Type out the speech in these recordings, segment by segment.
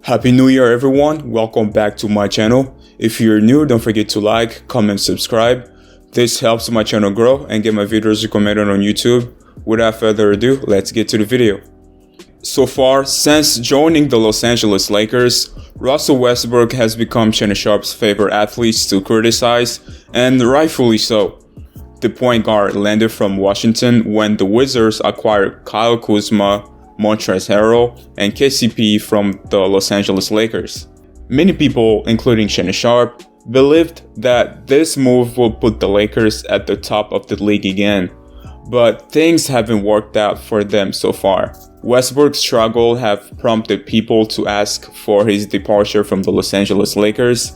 Happy New Year everyone, welcome back to my channel. If you're new, don't forget to like, comment, subscribe. This helps my channel grow and get my videos recommended on YouTube. Without further ado, let's get to the video. So far, since joining the Los Angeles Lakers, Russell Westbrook has become Shannon Sharpe's favorite athletes to criticize, and rightfully so. The point guard landed from Washington when the Wizards acquired Kyle Kuzma, Montrezl Harrell, and KCP from the Los Angeles Lakers. Many people, including Shannon Sharpe, believed that this move will put the Lakers at the top of the league again, but things haven't worked out for them so far. Westbrook's struggle have prompted people to ask for his departure from the Los Angeles Lakers,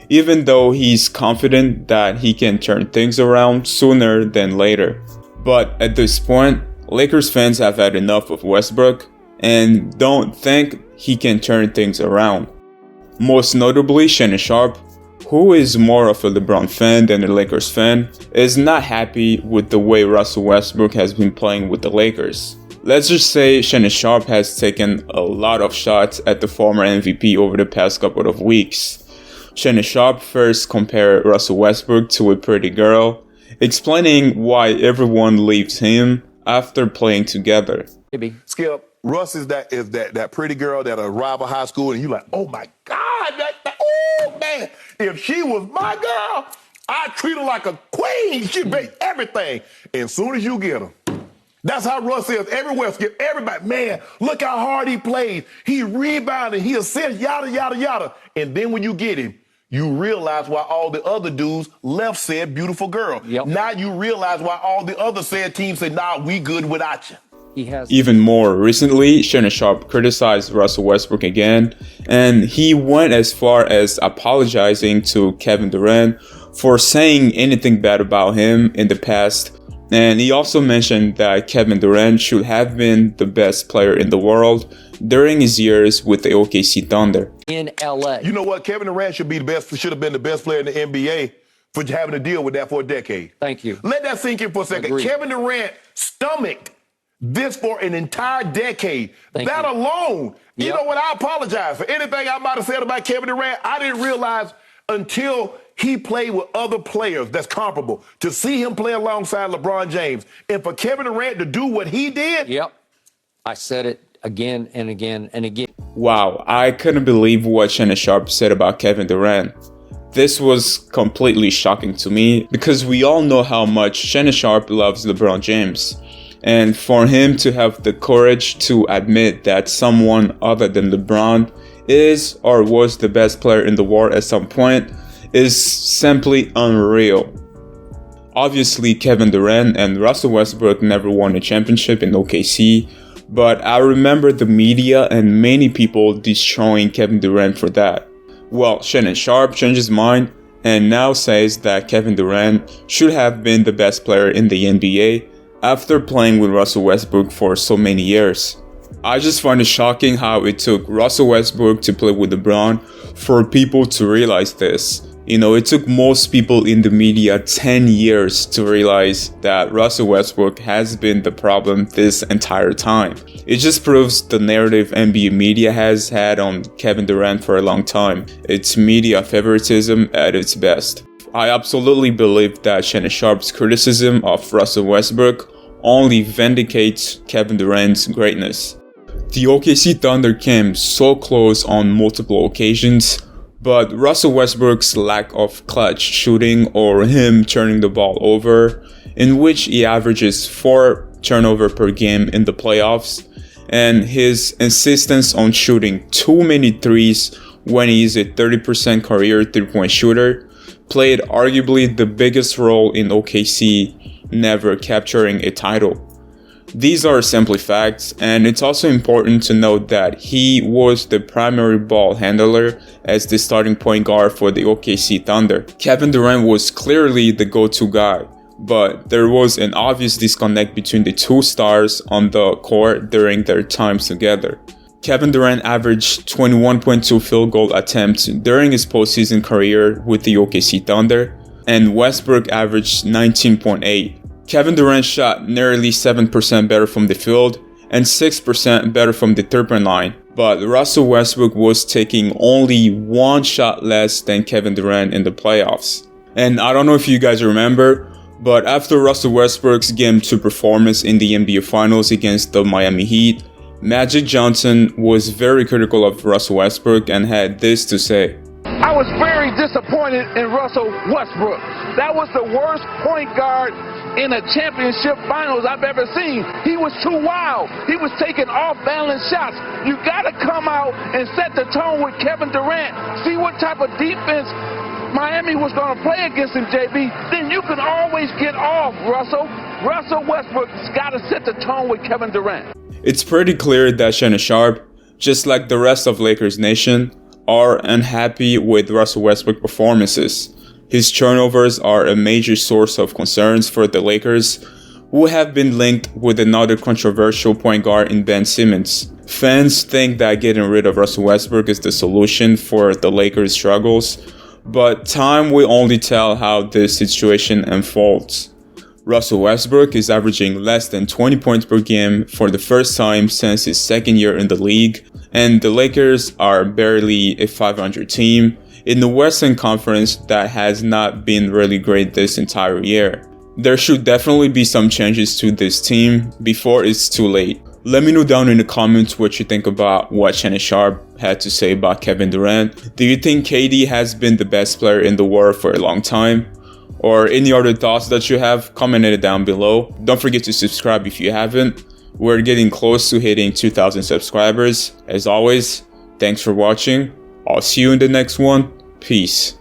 even though he's confident that he can turn things around sooner than later. But at this point, Lakers fans have had enough of Westbrook and don't think he can turn things around. Most notably, Shannon Sharpe, who is more of a Lebron fan than a Lakers fan, is not happy with the way Russell Westbrook has been playing with the Lakers. Let's just say Shannon Sharpe has taken a lot of shots at the former MVP over the past couple of weeks. Shannon Sharpe first compared Russell Westbrook to a pretty girl, explaining why everyone leaves him after playing together. Maybe. Skip, Russ is that pretty girl that arrived at high school and you like, oh my God, oh man, if she was my girl, I'd treat her like a queen. She'd be everything. And as soon as you get her, that's how Russ is everywhere. Skip, everybody, man, look how hard he plays. He rebounded, he assists, yada, yada, yada. And then when you get him, you realize why all the other dudes left said beautiful girl. Yep. Now you realize why all the other said teams said, nah, we good without you. Even more recently, Shannon Sharpe criticized Russell Westbrook again, and he went as far as apologizing to Kevin Durant for saying anything bad about him in the past. And he also mentioned that Kevin Durant should have been the best player in the world during his years with the OKC Thunder. In LA. You know what? Kevin Durant should have been the best player in the NBA for having to deal with that for a decade. Thank you. Let that sink in for a second. Agreed. Kevin Durant stomached this for an entire decade. Thank that you. Alone, you Yep. know what? I apologize for anything I might have said about Kevin Durant. I didn't realize until he played with other players that's comparable. To see him play alongside LeBron James and for Kevin Durant to do what he did. Yep. I said it again and again and again. Wow, I couldn't believe what Shannon Sharpe said about Kevin Durant. This was completely shocking to me because we all know how much Shannon Sharpe loves LeBron James. And for him to have the courage to admit that someone other than LeBron is or was the best player in the world at some point is simply unreal. Obviously, Kevin Durant and Russell Westbrook never won a championship in OKC, but I remember the media and many people destroying Kevin Durant for that. Well, Shannon Sharpe changed his mind and now says that Kevin Durant should have been the best player in the NBA after playing with Russell Westbrook for so many years. I just find it shocking how it took Russell Westbrook to play with LeBron for people to realize this. You know, it took most people in the media 10 years to realize that Russell Westbrook has been the problem this entire time. It just proves the narrative NBA media has had on Kevin Durant for a long time. It's media favoritism at its best. I absolutely believe that Shannon Sharpe's criticism of Russell Westbrook only vindicates Kevin Durant's greatness. The OKC Thunder came so close on multiple occasions, but Russell Westbrook's lack of clutch shooting or him turning the ball over, in which he averages 4 turnovers per game in the playoffs, and his insistence on shooting too many threes when he is a 30% career three-point shooter, played arguably the biggest role in OKC never capturing a title. These are simply facts, and it's also important to note that he was the primary ball handler as the starting point guard for the OKC Thunder. Kevin Durant was clearly the go-to guy, but there was an obvious disconnect between the two stars on the court during their times together. Kevin Durant averaged 21.2 field goal attempts during his postseason career with the OKC Thunder, and Westbrook averaged 19.8. Kevin Durant shot nearly 7% better from the field and 6% better from the 3-point line. But Russell Westbrook was taking only 1 shot less than Kevin Durant in the playoffs. And I don't know if you guys remember, but after Russell Westbrook's Game 2 performance in the NBA Finals against the Miami Heat, Magic Johnson was very critical of Russell Westbrook and had this to say. I was very disappointed in Russell Westbrook. That was the worst point guard in a championship finals I've ever seen. He was too wild. He was taking off-balance shots. You got to come out and set the tone with Kevin Durant. See what type of defense Miami was going to play against him, JB. Then you can always get off, Russell. Russell Westbrook's got to set the tone with Kevin Durant. It's pretty clear that Shannon Sharpe, just like the rest of Lakers Nation, are unhappy with Russell Westbrook performances. His turnovers are a major source of concerns for the Lakers, who have been linked with another controversial point guard in Ben Simmons. Fans think that getting rid of Russell Westbrook is the solution for the Lakers' struggles, but time will only tell how this situation unfolds. Russell Westbrook is averaging less than 20 points per game for the first time since his second year in the league, and the Lakers are barely a 500 team in the Western Conference that has not been really great this entire year. There should definitely be some changes to this team before it's too late. Let me know down in the comments what you think about what Shannon Sharpe had to say about Kevin Durant. Do you think KD has been the best player in the world for a long time? Or any other thoughts that you have, comment it down below. Don't forget to subscribe if you haven't. We're getting close to hitting 2,000 subscribers. As always, thanks for watching. I'll see you in the next one. Peace.